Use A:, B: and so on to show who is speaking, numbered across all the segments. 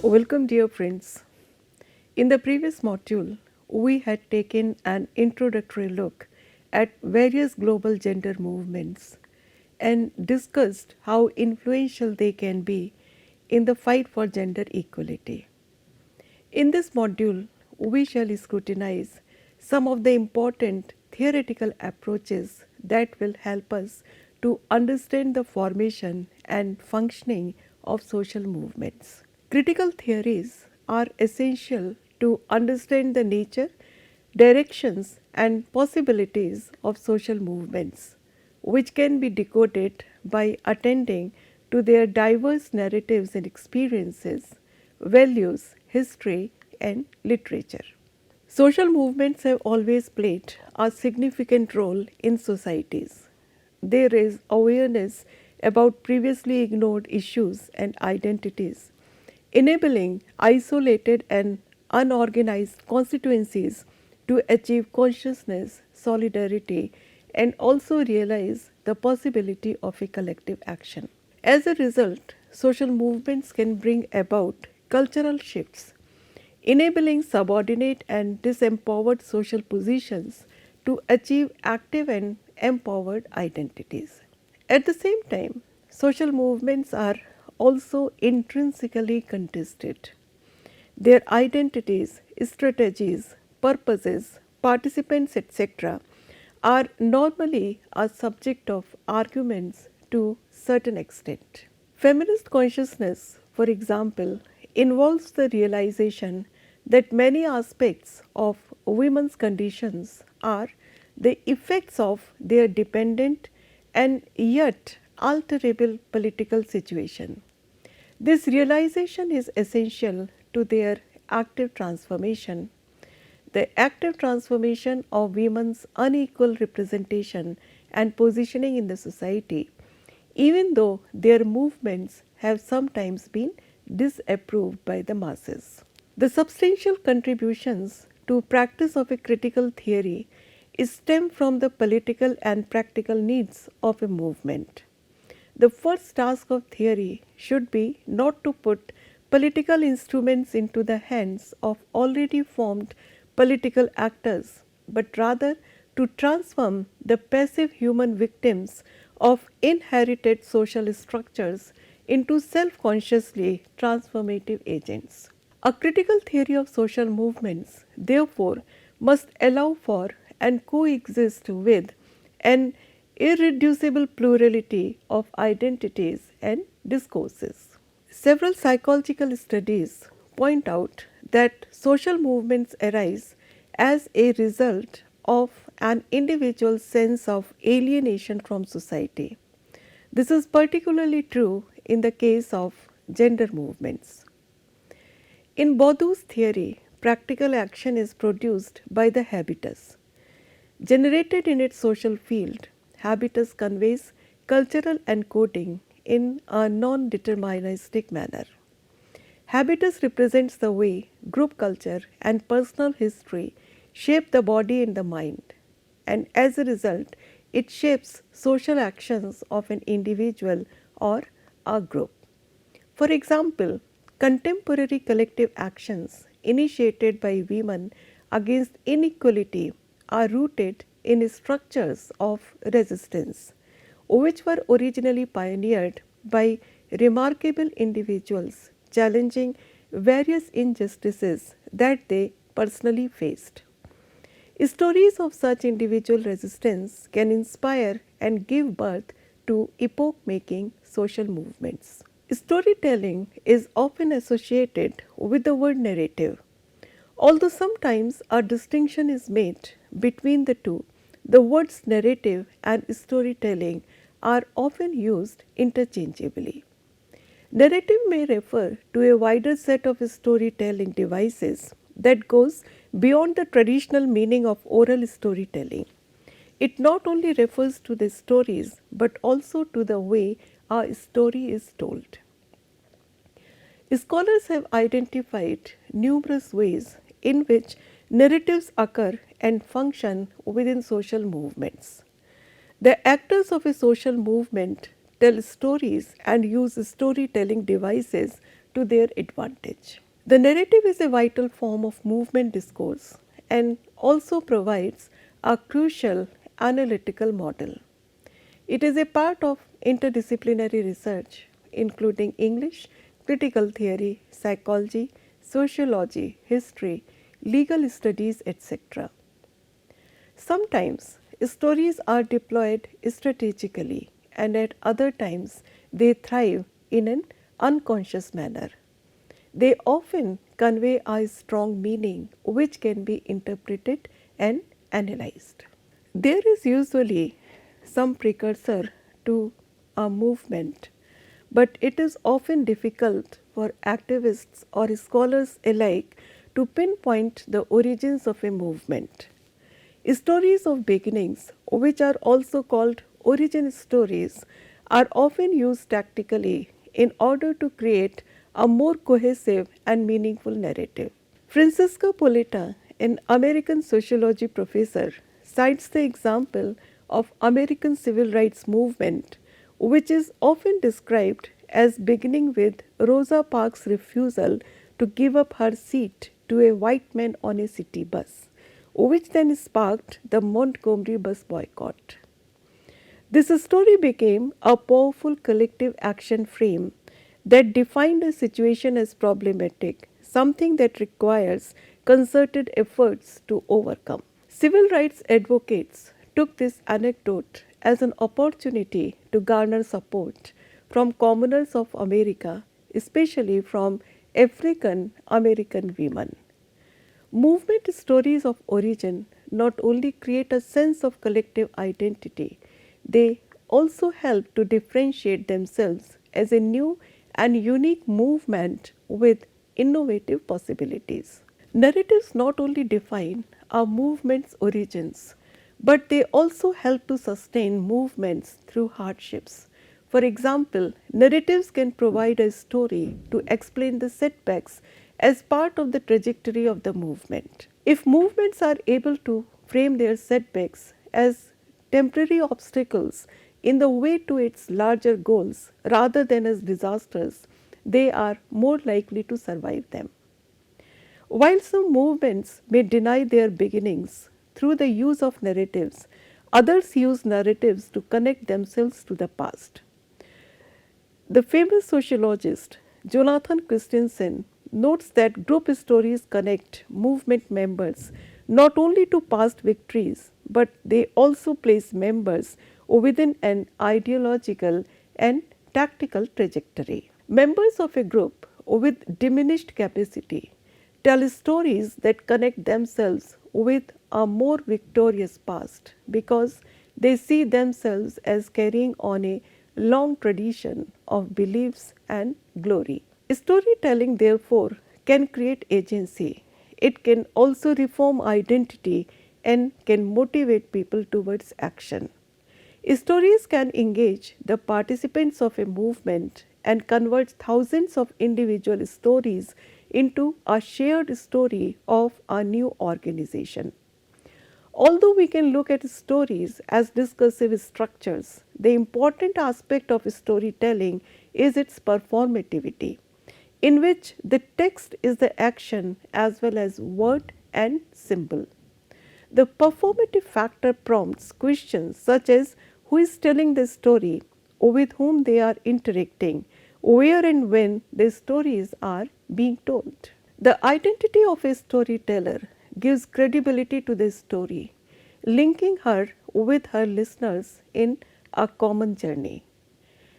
A: Welcome, dear friends. In the previous module, we had taken an introductory look at various global gender movements and discussed how influential they can be in the fight for gender equality. In this module, we shall scrutinize some of the important theoretical approaches that will help us to understand the formation and functioning of social movements. Critical theories are essential to understand the nature, directions, and possibilities of social movements, which can be decoded by attending to their diverse narratives and experiences, values, history, and literature. Social movements have always played a significant role in societies. They raise awareness about previously ignored issues and identities, enabling isolated and unorganized constituencies to achieve consciousness, solidarity, and also realize the possibility of a collective action. As a result, social movements can bring about cultural shifts, enabling subordinate and disempowered social positions to achieve active and empowered identities. At the same time, social movements are also intrinsically contested. Their identities, strategies, purposes, participants, etc., are normally a subject of arguments to certain extent. Feminist consciousness, for example, involves the realization that many aspects of women's conditions are the effects of their dependent and yet alterable political situation. This realization is essential to their active transformation. The active transformation of women's unequal representation and positioning in the society, even though their movements have sometimes been disapproved by the masses. The substantial contributions to practice of a critical theory stem from the political and practical needs of a movement. The first task of theory should be not to put political instruments into the hands of already formed political actors, but rather to transform the passive human victims of inherited social structures into self-consciously transformative agents. A critical theory of social movements, therefore, must allow for and coexist with an irreducible plurality of identities and discourses. Several psychological studies point out that social movements arise as a result of an individual's sense of alienation from society. This is particularly true in the case of gender movements. In Bourdieu's theory, practical action is produced by the habitus. Generated in its social field, habitus conveys cultural encoding in a non-deterministic manner. Habitus represents the way group culture and personal history shape the body and the mind, and as a result, it shapes social actions of an individual or a group. For example, contemporary collective actions initiated by women against inequality are rooted in structures of resistance, which were originally pioneered by remarkable individuals challenging various injustices that they personally faced. Stories of such individual resistance can inspire and give birth to epoch-making social movements. Storytelling is often associated with the word narrative. Although sometimes a distinction is made between the two, the words narrative and storytelling are often used interchangeably. Narrative may refer to a wider set of storytelling devices that goes beyond the traditional meaning of oral storytelling. It not only refers to the stories but also to the way a story is told. Scholars have identified numerous ways in which narratives occur and function within social movements. The actors of a social movement tell stories and use storytelling devices to their advantage. The narrative is a vital form of movement discourse and also provides a crucial analytical model. It is a part of interdisciplinary research, including English, critical theory, psychology, sociology, history, legal studies, etc. Sometimes stories are deployed strategically, and at other times they thrive in an unconscious manner. They often convey a strong meaning which can be interpreted and analyzed. There is usually some precursor to a movement, but it is often difficult for activists or scholars alike to pinpoint the origins of a movement. Stories of beginnings, which are also called origin stories, are often used tactically in order to create a more cohesive and meaningful narrative. Francisco Poletta, an American sociology professor, cites the example of American civil rights movement, which is often described as beginning with Rosa Parks' refusal to give up her seat to a white man on a city bus, which then sparked the Montgomery bus boycott. This story became a powerful collective action frame that defined a situation as problematic, something that requires concerted efforts to overcome. Civil rights advocates took this anecdote as an opportunity to garner support from commoners of America, especially from African American women. Movement stories of origin not only create a sense of collective identity, they also help to differentiate themselves as a new and unique movement with innovative possibilities. Narratives not only define a movement's origins, but they also help to sustain movements through hardships. For example, narratives can provide a story to explain the setbacks as part of the trajectory of the movement. If movements are able to frame their setbacks as temporary obstacles in the way to its larger goals rather than as disasters, they are more likely to survive them. While some movements may deny their beginnings through the use of narratives, others use narratives to connect themselves to the past. The famous sociologist Jonathan Christensen notes that group stories connect movement members not only to past victories, but they also place members within an ideological and tactical trajectory. Members of a group with diminished capacity tell stories that connect themselves with a more victorious past because they see themselves as carrying on a long tradition of beliefs and glory. Storytelling, therefore, can create agency. It can also reform identity and can motivate people towards action. Stories can engage the participants of a movement and convert thousands of individual stories into a shared story of a new organization. Although we can look at stories as discursive structures, the important aspect of storytelling is its performativity, in which the text is the action as well as word and symbol. The performative factor prompts questions such as who is telling the story, with whom they are interacting, where and when the stories are being told. The identity of a storyteller gives credibility to the story, linking her with her listeners in a common journey.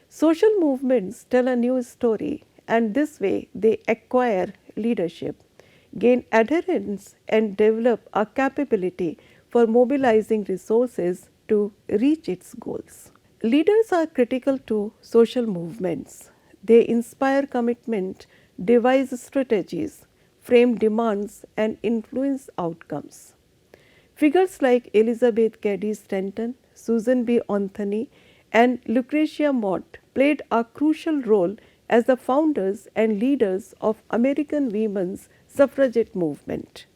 A: Social movements tell a new story, and this way they acquire leadership, gain adherence, and develop a capability for mobilizing resources to reach its goals. Leaders are critical to social movements. They inspire commitment, devise strategies, frame demands, and influence outcomes. Figures like Elizabeth Cady Stanton, Susan B. Anthony, and Lucretia Mott played a crucial role as the founders and leaders of American women's suffragette movement.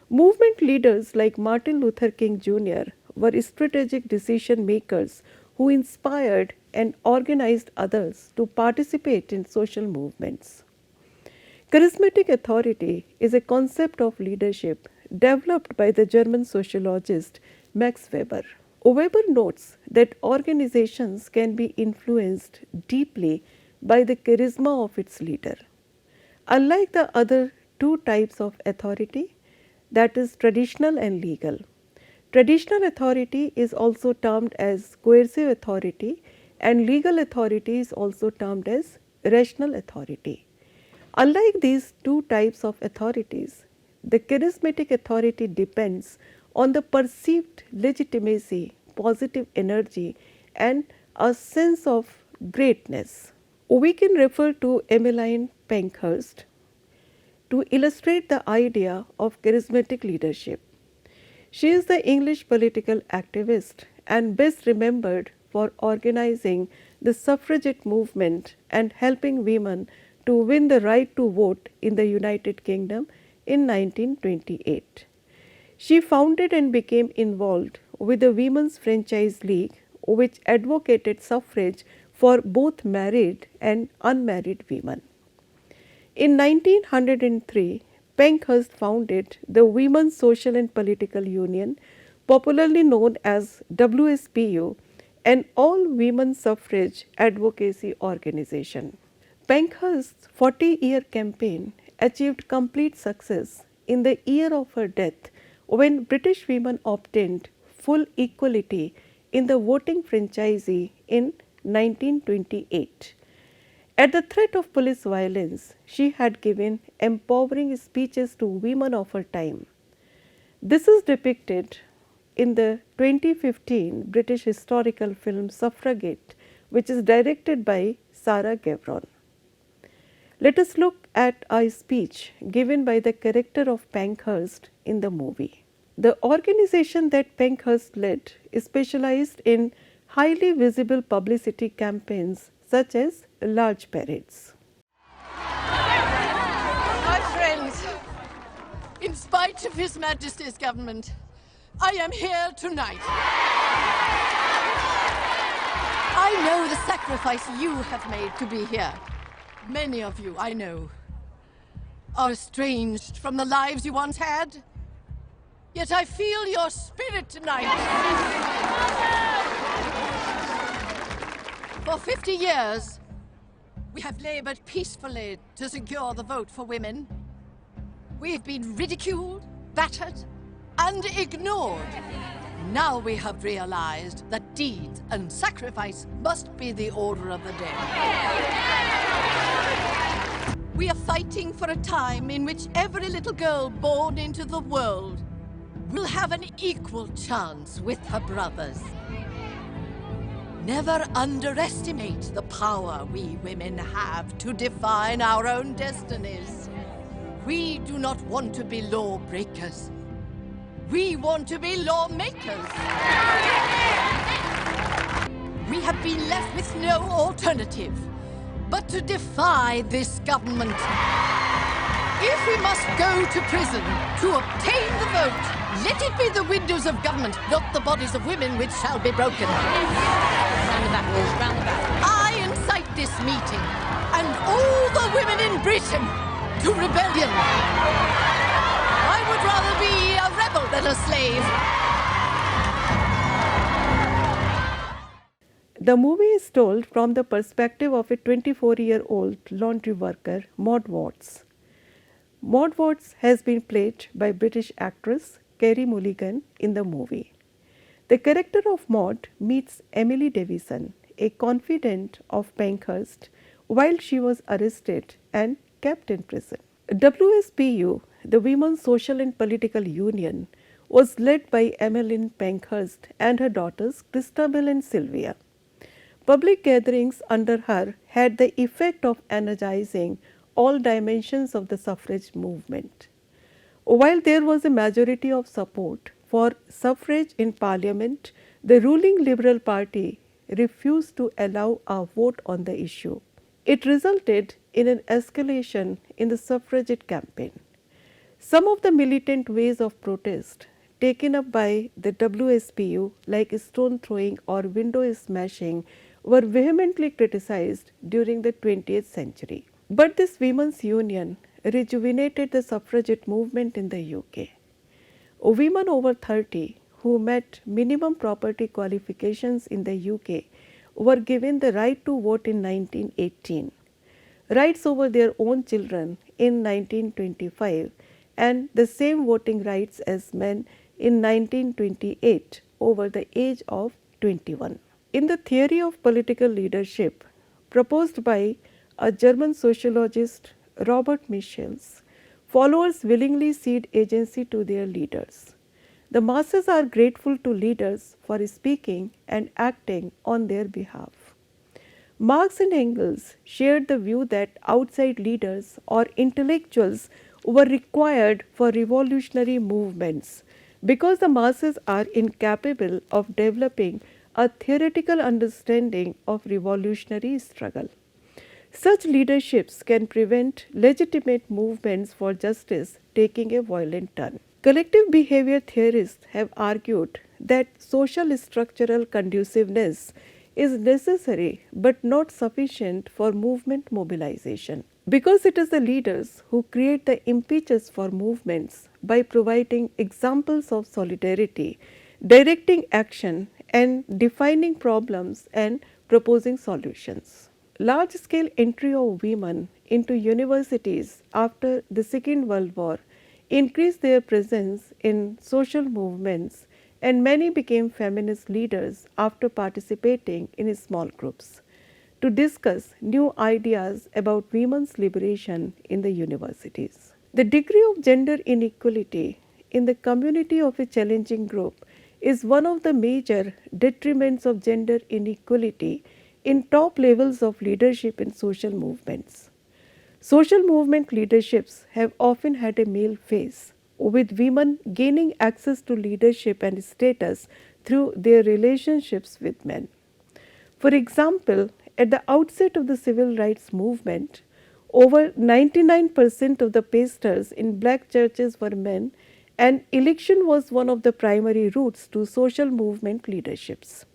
A: Movement leaders like Martin Luther King Jr. were strategic decision makers who inspired and organized others to participate in social movements. Charismatic authority is a concept of leadership developed by the German sociologist Max Weber. Weber notes that organizations can be influenced deeply by the charisma of its leader. Unlike the other two types of authority, that is traditional and legal, traditional authority is also termed as coercive authority and legal authority is also termed as rational authority. Unlike these two types of authorities, the charismatic authority depends on the perceived legitimacy, positive energy, and a sense of greatness. We can refer to Emmeline Pankhurst to illustrate the idea of charismatic leadership. She is the English political activist and best remembered for organizing the suffragette movement and helping women to win the right to vote in the United Kingdom in 1928. She founded and became involved with the Women's Franchise League, which advocated suffrage for both married and unmarried women. In 1903, Pankhurst founded the Women's Social and Political Union, popularly known as WSPU, an all-women suffrage advocacy organization. Pankhurst's 40-year campaign achieved complete success in the year of her death when British women obtained full equality in the voting franchise in 1928. At the threat of police violence, she had given empowering speeches to women of her time. This is depicted in the 2015 British historical film Suffragette, which is directed by Sarah Gavron. Let us look at a speech given by the character of Pankhurst in the movie. The organization that Pankhurst led is specialized in highly visible publicity campaigns such as large parades.
B: My friends, in spite of His Majesty's government, I am here tonight. I know the sacrifice you have made to be here. Many of you, I know, are estranged from the lives you once had. Yet I feel your spirit tonight. For 50 years, we have labored peacefully to secure the vote for women. We've been ridiculed, battered, and ignored. Now we have realized that deeds and sacrifice must be the order of the day. We are fighting for a time in which every little girl born into the world will have an equal chance with her brothers. Never underestimate the power we women have to define our own destinies. We do not want to be lawbreakers. We want to be lawmakers. We have been left with no alternative but to defy this government. If we must go to prison to obtain the vote, let it be the windows of government, not the bodies of women, which shall be broken. I incite this meeting and all the women in Britain to rebellion. I would rather be a rebel than a slave.
A: The movie is told from the perspective of a 24-year-old laundry worker, Maud Watts. Maud Watts has been played by British actress Carey Mulligan in the movie. The character of Maud meets Emily Davison, a confidant of Pankhurst, while she was arrested and kept in prison. WSPU, the Women's Social and Political Union, was led by Emmeline Pankhurst and her daughters Christabel and Sylvia. Public gatherings under her had the effect of energizing all dimensions of the suffrage movement. While there was a majority of support for suffrage in Parliament, the ruling Liberal Party refused to allow a vote on the issue. It resulted in an escalation in the suffragette campaign. Some of the militant ways of protest taken up by the WSPU, like stone throwing or window smashing, were vehemently criticized during the 20th century. But this women's union rejuvenated the suffragette movement in the UK. Women over 30 who met minimum property qualifications in the UK were given the right to vote in 1918, rights over their own children in 1925, and the same voting rights as men in 1928 over the age of 21. In the theory of political leadership proposed by a German sociologist Robert Michels, followers willingly cede agency to their leaders. The masses are grateful to leaders for speaking and acting on their behalf. Marx and Engels shared the view that outside leaders or intellectuals were required for revolutionary movements because the masses are incapable of developing a theoretical understanding of revolutionary struggle. Such leaderships can prevent legitimate movements for justice taking a violent turn. Collective behavior theorists have argued that social structural conduciveness is necessary but not sufficient for movement mobilization. Because it is the leaders who create the impetus for movements by providing examples of solidarity, directing action, and defining problems and proposing solutions. Large scale entry of women into universities after the Second World War increased their presence in social movements, and many became feminist leaders after participating in small groups to discuss new ideas about women's liberation in the universities. The degree of gender inequality in the community of a challenging group is one of the major detriments of gender inequality in top levels of leadership in social movements. Social movement leaderships have often had a male face, with women gaining access to leadership and status through their relationships with men. For example, at the outset of the civil rights movement, over 99% of the pastors in black churches were men, and election was one of the primary routes to social movement leaderships.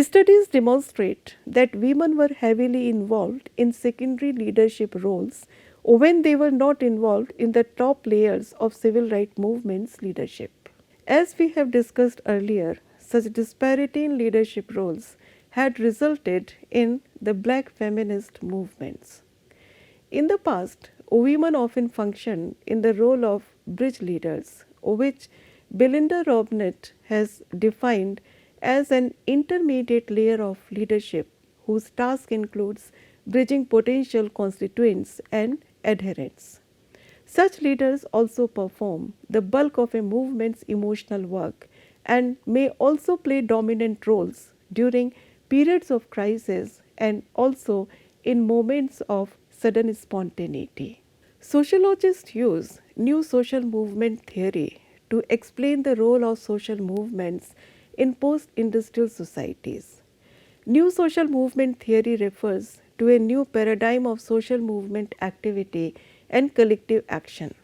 A: Studies demonstrate that women were heavily involved in secondary leadership roles when they were not involved in the top layers of civil rights movements leadership. As we have discussed earlier, such disparity in leadership roles had resulted in the black feminist movements. In the past, women often functioned in the role of bridge leaders, which Belinda Robnett has defined as an intermediate layer of leadership whose task includes bridging potential constituents and adherents. Such leaders also perform the bulk of a movement's emotional work and may also play dominant roles during periods of crisis and also in moments of sudden spontaneity. Sociologists use new social movement theory to explain the role of social movements in post-industrial societies. New social movement theory refers to a new paradigm of social movement activity and collective action.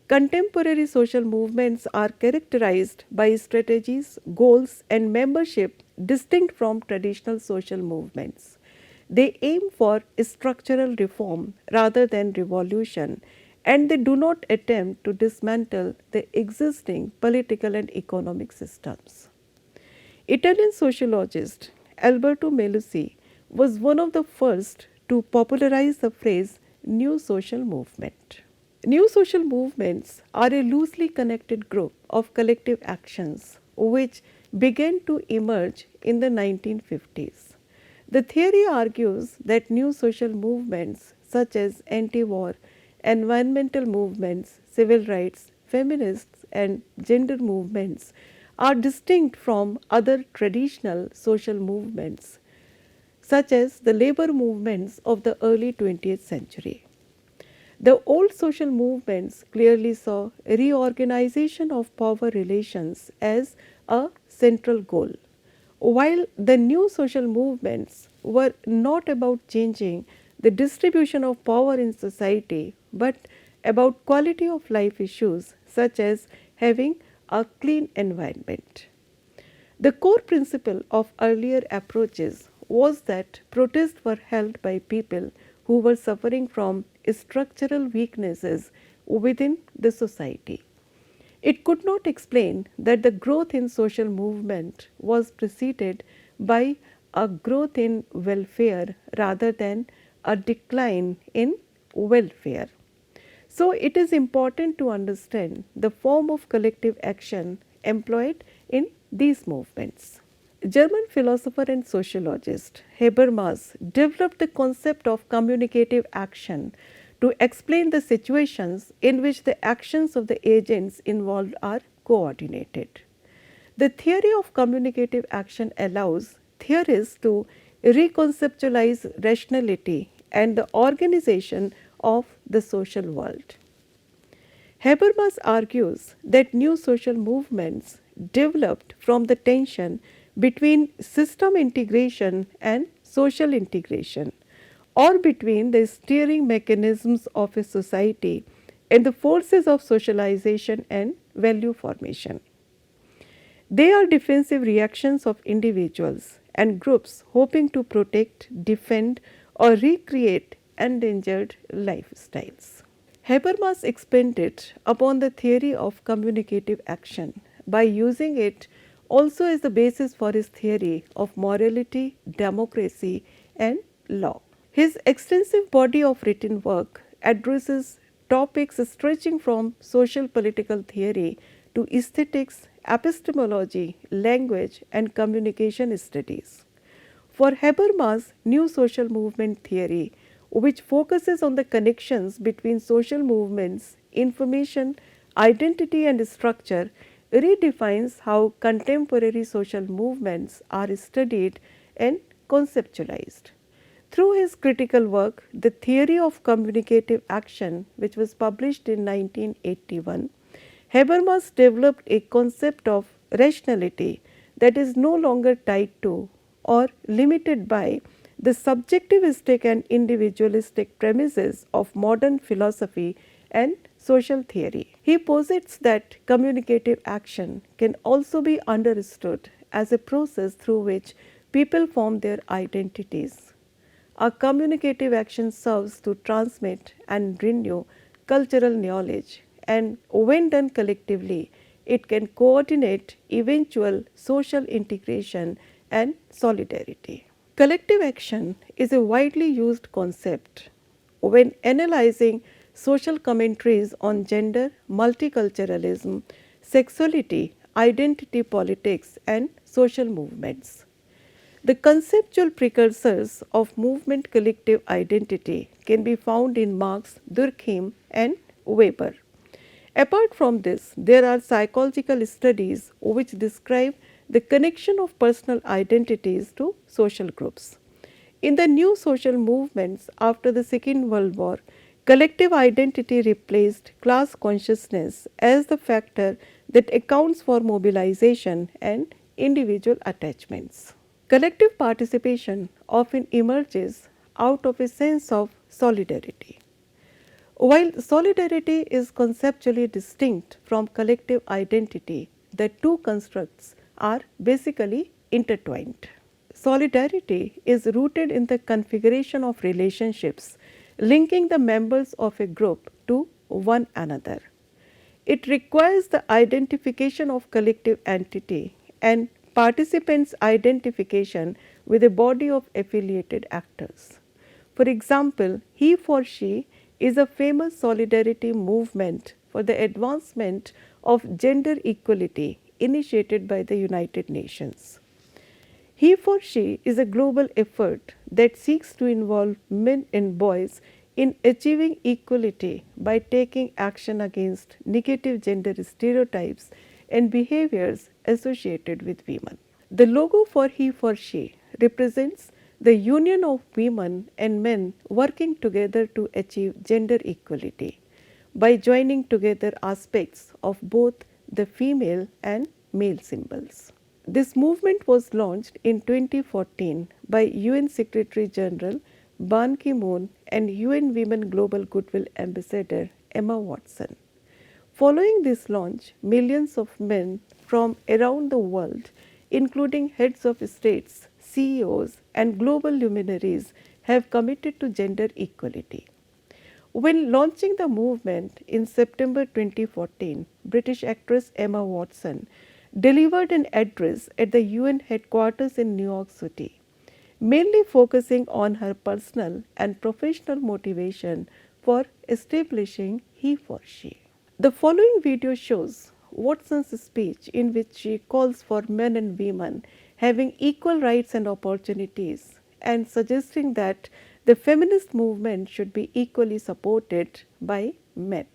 A: Contemporary social movements are characterized by strategies, goals, and membership distinct from traditional social movements. They aim for structural reform rather than revolution, and they do not attempt to dismantle the existing political and economic systems. Italian sociologist Alberto Melusi was one of the first to popularize the phrase new social movement. New social movements are a loosely connected group of collective actions which began to emerge in the 1950s. The theory argues that new social movements such as anti-war, environmental movements, civil rights, feminists, and gender movements are distinct from other traditional social movements such as the labor movements of the early 20th century. The old social movements clearly saw reorganization of power relations as a central goal, while the new social movements were not about changing the distribution of power in society but about quality of life issues such as having a clean environment. The core principle of earlier approaches was that protests were held by people who were suffering from structural weaknesses within the society. It could not explain that the growth in social movement was preceded by a growth in welfare rather than a decline in welfare. So, it is important to understand the form of collective action employed in these movements. German philosopher and sociologist Habermas developed the concept of communicative action to explain the situations in which the actions of the agents involved are coordinated. The theory of communicative action allows theorists to reconceptualize rationality and the organization of the social world. Habermas argues that new social movements developed from the tension between system integration and social integration, or between the steering mechanisms of a society and the forces of socialization and value formation. They are defensive reactions of individuals and groups hoping to protect, defend, or recreate endangered lifestyles. Habermas expanded upon the theory of communicative action by using it also as the basis for his theory of morality, democracy, and law. His extensive body of written work addresses topics stretching from social political theory to aesthetics, epistemology, language, and communication studies. For Habermas, new social movement theory, which focuses on the connections between social movements, information, identity, and structure, redefines how contemporary social movements are studied and conceptualized. Through his critical work, The Theory of Communicative Action, which was published in 1981, Habermas developed a concept of rationality that is no longer tied to or limited by the subjectivistic and individualistic premises of modern philosophy and social theory. He posits that communicative action can also be understood as a process through which people form their identities. A communicative action serves to transmit and renew cultural knowledge, and when done collectively, it can coordinate eventual social integration and solidarity. Collective action is a widely used concept when analyzing social commentaries on gender, multiculturalism, sexuality, identity politics, and social movements. The conceptual precursors of movement collective identity can be found in Marx, Durkheim, and Weber. Apart from this, there are psychological studies which describe the connection of personal identities to social groups. In the new social movements after the Second World War, collective identity replaced class consciousness as the factor that accounts for mobilization and individual attachments. Collective participation often emerges out of a sense of solidarity. While solidarity is conceptually distinct from collective identity, the two constructs are basically intertwined. Solidarity is rooted in the configuration of relationships linking the members of a group to one another. It requires the identification of collective entity and participants' identification with a body of affiliated actors. For example, HeForShe is a famous solidarity movement for the advancement of gender equality initiated by the United Nations. HeForShe is a global effort that seeks to involve men and boys in achieving equality by taking action against negative gender stereotypes and behaviors associated with women. The logo for HeForShe represents the union of women and men working together to achieve gender equality by joining together aspects of both the female and male symbols. This movement was launched in 2014 by UN Secretary General Ban Ki-moon and UN Women Global Goodwill Ambassador Emma Watson. Following this launch, millions of men from around the world, including heads of states, CEOs, and global luminaries, have committed to gender equality. When launching the movement in September 2014, British actress Emma Watson delivered an address at the UN headquarters in New York City, mainly focusing on her personal and professional motivation for establishing HeForShe. The following video shows Watson's speech in which she calls for men and women having equal rights and opportunities and suggesting that the feminist movement should be equally supported by men.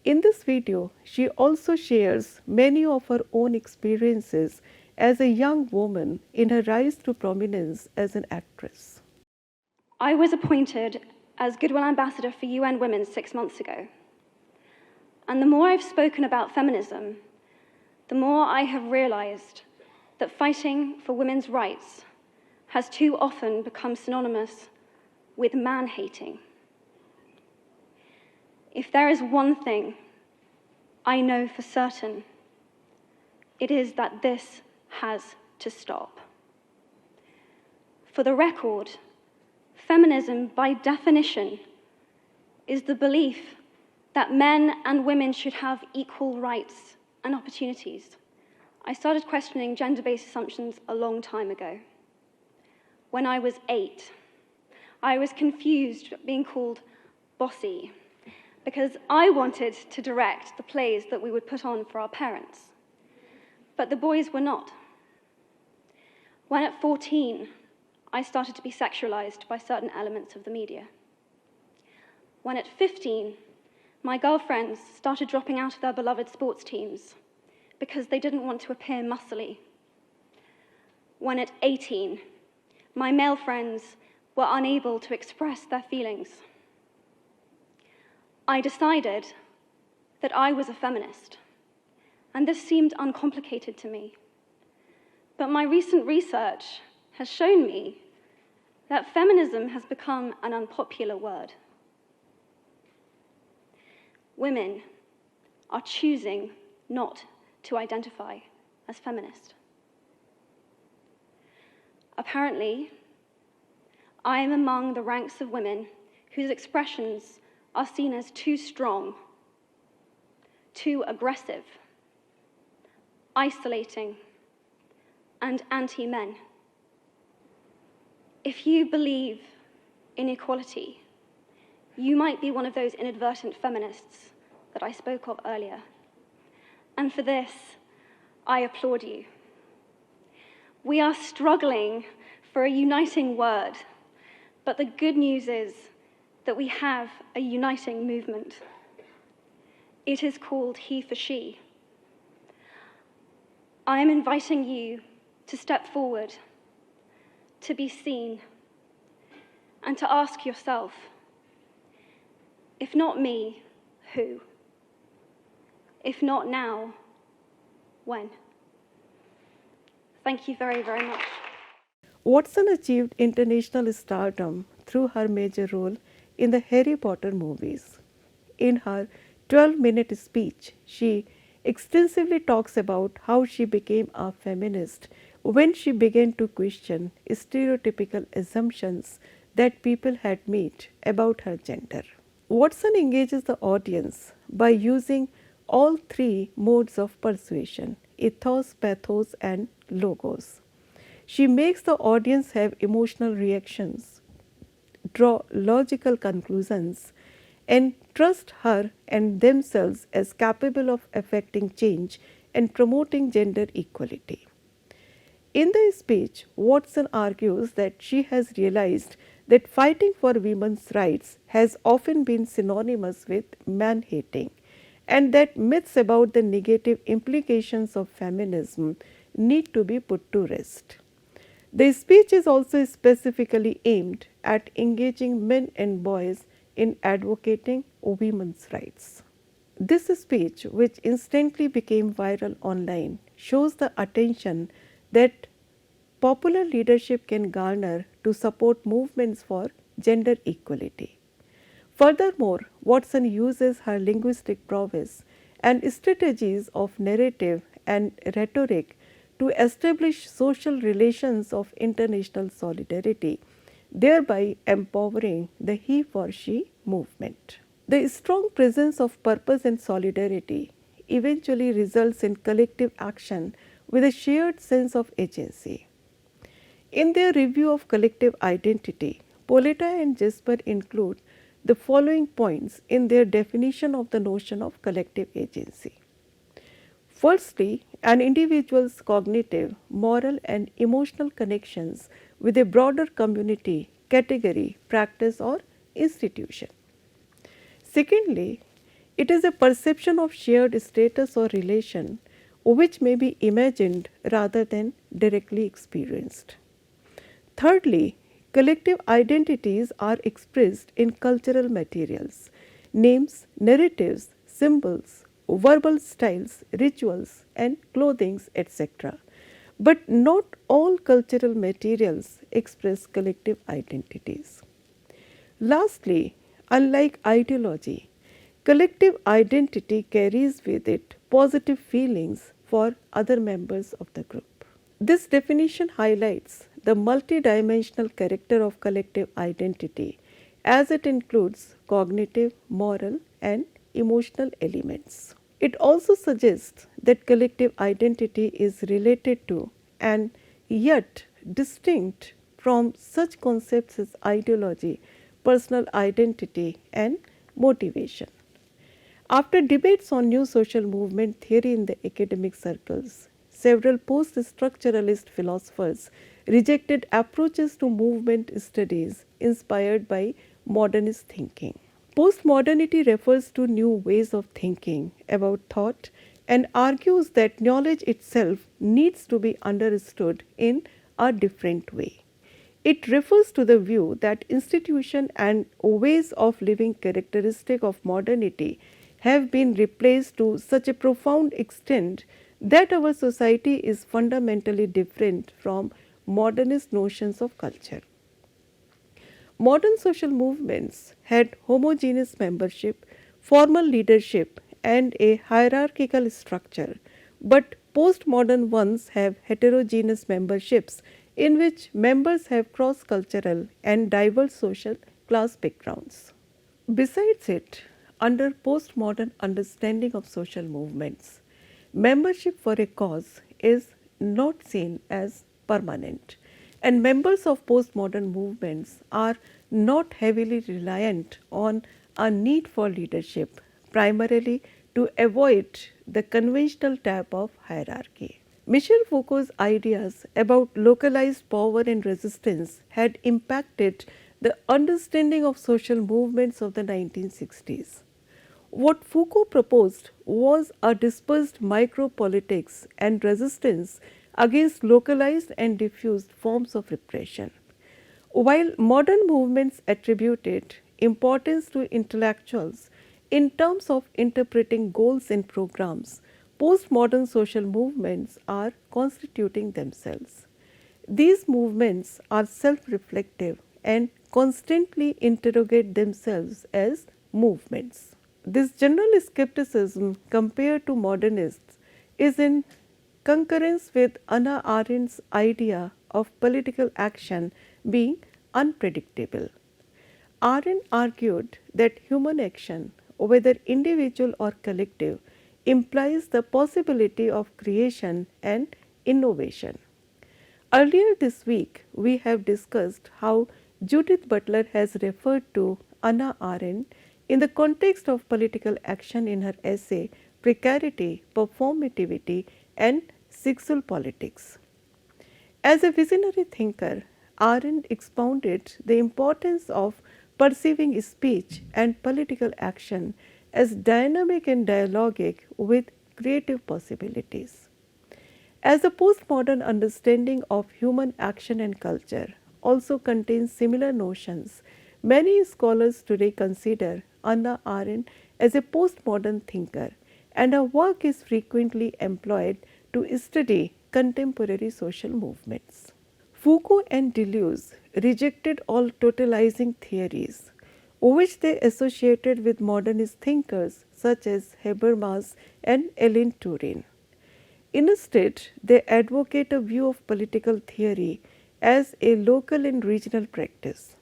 A: In this video, she also shares many of her own experiences as a young woman in her rise to prominence as an actress.
C: I was appointed as Goodwill Ambassador for UN Women 6 months ago. And the more I've spoken about feminism, the more I have realized that fighting for women's rights has too often become synonymous with man-hating. If there is one thing I know for certain, it is that this has to stop. For the record, feminism, by definition, is the belief that men and women should have equal rights and opportunities. I started questioning gender-based assumptions a long time ago. When I was 8, I was confused being called bossy because I wanted to direct the plays that we would put on for our parents, but the boys were not. When at 14, I started to be sexualized by certain elements of the media. When at 15, my girlfriends started dropping out of their beloved sports teams because they didn't want to appear muscly. When at 18, my male friends were unable to express their feelings. I decided that I was a feminist, and this seemed uncomplicated to me. But my recent research has shown me that feminism has become an unpopular word. Women are choosing not to identify as feminist. Apparently, I am among the ranks of women whose expressions are seen as too strong, too aggressive, isolating, and anti-men. If you believe in equality, you might be one of those inadvertent feminists that I spoke of earlier. And for this, I applaud you. We are struggling for a uniting word, but the good news is that we have a uniting movement. It is called HeForShe. I am inviting you to step forward, to be seen, and to ask yourself, if not me, who? If not now, when? Thank you very, very much.
A: Watson achieved international stardom through her major role in the Harry Potter movies. In her 12-minute speech, she extensively talks about how she became a feminist when she began to question stereotypical assumptions that people had made about her gender. Watson engages the audience by using all three modes of persuasion: ethos, pathos, and logos. She makes the audience have emotional reactions, draw logical conclusions, and trust her and themselves as capable of affecting change and promoting gender equality. In the speech, Watson argues that she has realized that fighting for women's rights has often been synonymous with man-hating, and that myths about the negative implications of feminism need to be put to rest. The speech is also specifically aimed at engaging men and boys in advocating women's rights. This speech, which instantly became viral online, shows the attention that popular leadership can garner to support movements for gender equality. Furthermore, Watson uses her linguistic prowess and strategies of narrative and rhetoric to establish social relations of international solidarity, thereby empowering the HeForShe movement. The strong presence of purpose and solidarity eventually results in collective action with a shared sense of agency. In their review of collective identity, Poleta and Jesper include the following points in their definition of the notion of collective agency. Firstly, an individual's cognitive, moral, and emotional connections with a broader community, category, practice, or institution. Secondly, it is a perception of shared status or relation which may be imagined rather than directly experienced. Thirdly, collective identities are expressed in cultural materials, names, narratives, symbols, verbal styles, rituals, and clothings, etc. But not all cultural materials express collective identities. Lastly, unlike ideology, collective identity carries with it positive feelings for other members of the group. This definition highlights the multidimensional character of collective identity as it includes cognitive, moral, and emotional elements. It also suggests that collective identity is related to and yet distinct from such concepts as ideology, personal identity, and motivation. After debates on new social movement theory in the academic circles, several post-structuralist philosophers rejected approaches to movement studies inspired by modernist thinking. Postmodernity refers to new ways of thinking about thought and argues that knowledge itself needs to be understood in a different way. It refers to the view that institutions and ways of living characteristic of modernity have been replaced to such a profound extent that our society is fundamentally different from modernist notions of culture. Modern social movements had homogeneous membership, formal leadership, and a hierarchical structure, but postmodern ones have heterogeneous memberships in which members have cross cultural and diverse social class backgrounds. Besides it, under postmodern understanding of social movements, membership for a cause is not seen as permanent, and members of postmodern movements are not heavily reliant on a need for leadership, primarily to avoid the conventional type of hierarchy. Michel Foucault's ideas about localized power and resistance had impacted the understanding of social movements of the 1960s. What Foucault proposed was a dispersed micropolitics and resistance against localized and diffused forms of repression. While modern movements attributed importance to intellectuals in terms of interpreting goals in programs, postmodern social movements are constituting themselves. These movements are self-reflective and constantly interrogate themselves as movements. This general skepticism compared to modernists is in concurrence with Hannah Arendt's idea of political action being unpredictable. Arendt argued that human action, whether individual or collective, implies the possibility of creation and innovation. Earlier this week, we have discussed how Judith Butler has referred to Hannah Arendt in the context of political action in her essay Precarity, Performativity, and Sexual Politics. As a visionary thinker, Arendt expounded the importance of perceiving speech and political action as dynamic and dialogic with creative possibilities. As a postmodern understanding of human action and culture also contains similar notions, many scholars today consider Hannah Arendt as a postmodern thinker, and her work is frequently employed to study contemporary social movements. Foucault and Deleuze rejected all totalizing theories, which they associated with modernist thinkers such as Habermas and Ellen Turin. Instead, they advocate a view of political theory as a local and regional practice.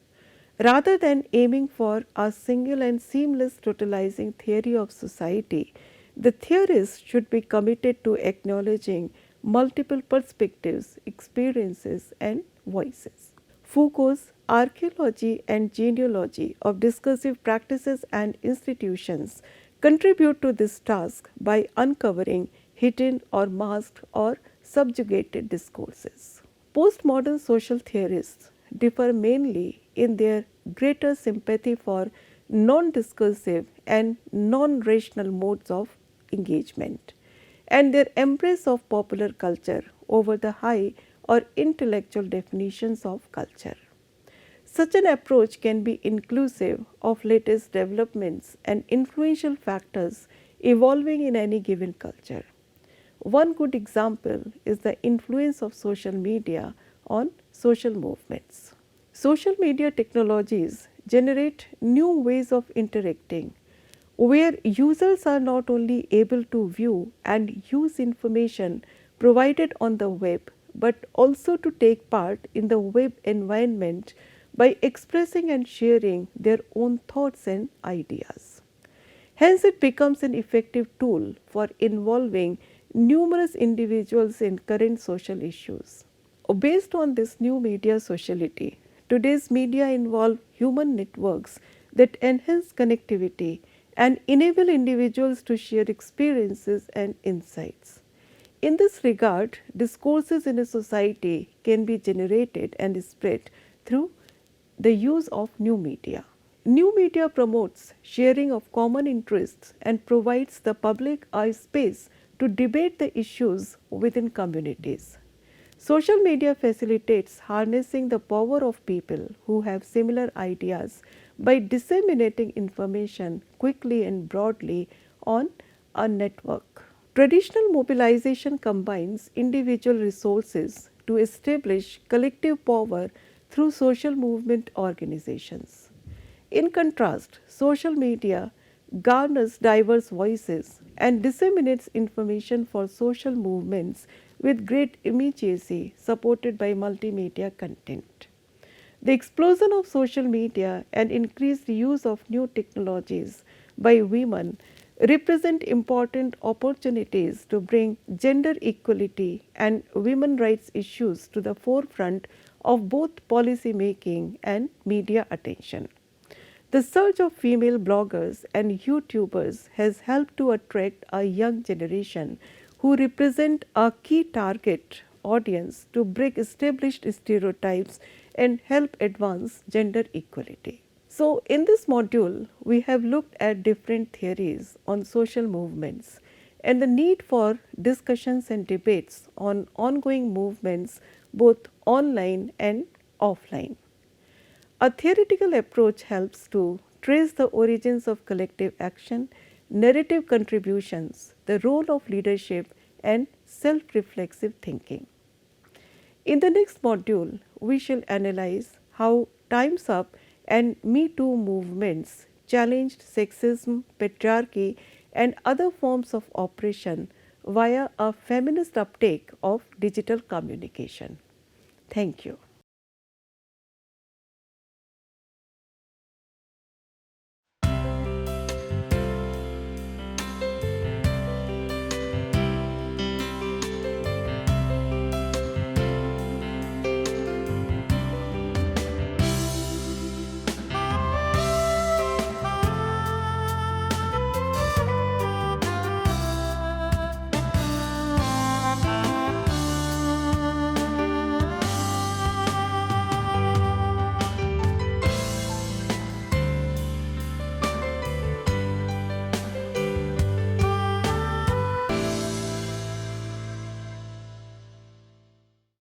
A: Rather than aiming for a single and seamless totalizing theory of society, the theorists should be committed to acknowledging multiple perspectives, experiences, and voices. Foucault's archaeology and genealogy of discursive practices and institutions contribute to this task by uncovering hidden or masked or subjugated discourses. Postmodern social theorists differ mainly in their greater sympathy for non discursive and non rational modes of engagement and their embrace of popular culture over the high or intellectual definitions of culture. Such an approach can be inclusive of latest developments and influential factors evolving in any given culture. One good example is the influence of social media on social movements. Social media technologies generate new ways of interacting where users are not only able to view and use information provided on the web but also to take part in the web environment by expressing and sharing their own thoughts and ideas. Hence, it becomes an effective tool for involving numerous individuals in current social issues. Based on this new media sociality, today's media involve human networks that enhance connectivity and enable individuals to share experiences and insights. In this regard, discourses in a society can be generated and spread through the use of new media. New media promotes sharing of common interests and provides the public a space to debate the issues within communities. Social media facilitates harnessing the power of people who have similar ideas by disseminating information quickly and broadly on a network. Traditional mobilization combines individual resources to establish collective power through social movement organizations. In contrast, social media garners diverse voices and disseminates information for social movements with great immediacy supported by multimedia content. The explosion of social media and increased use of new technologies by women represent important opportunities to bring gender equality and women rights issues to the forefront of both policy making and media attention. The surge of female bloggers and YouTubers has helped to attract a young generation who represent a key target audience to break established stereotypes and help advance gender equality. So, in this module, we have looked at different theories on social movements and the need for discussions and debates on ongoing movements both online and offline. A theoretical approach helps to trace the origins of collective action, narrative contributions, the role of leadership, and self reflexive thinking. In the next module, we shall analyze how Time's Up and Me Too movements challenged sexism, patriarchy, and other forms of oppression via a feminist uptake of digital communication. Thank you.